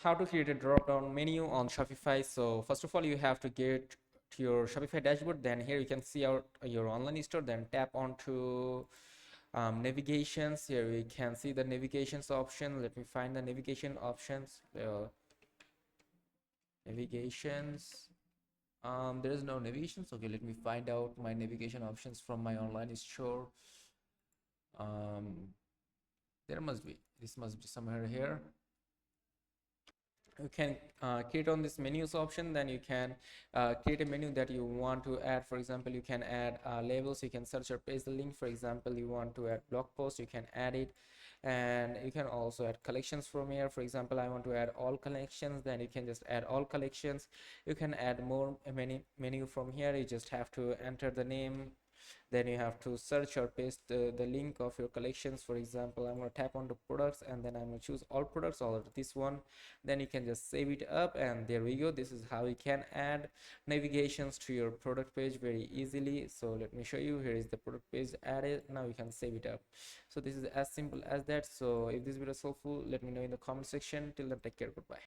How to create a drop down menu on Shopify. So first of all, you have to get to your Shopify dashboard. Then here you can see out your online store. Then tap onto navigations. Here we can see the navigations option. Let me find the navigation options. Navigations. There is no navigations. Okay, let me find out my navigation options from my online store. um, there must be, this must be somewhere here. You can create on this menus option. Then you can create a menu that you want to add. For example, you can add labels. You can search or paste the link. For example, you want to add blog post, you can add it. And you can also add collections from here. For example, I want to add all collections, then you can just add all collections. You can add more menu from here. You just have to enter the name, then you have to search or paste the link of your collections. For example, I'm going to tap on the products, and then I'm going to choose all products, or this one. Then you can just save it up, and there we go. This is how you can add navigations to your product page very easily. So let me show you. Here is the product page added. Now you can save it up. So this is as simple as that. So if this video is helpful, let me know in the comment section. Till then, take care. Goodbye.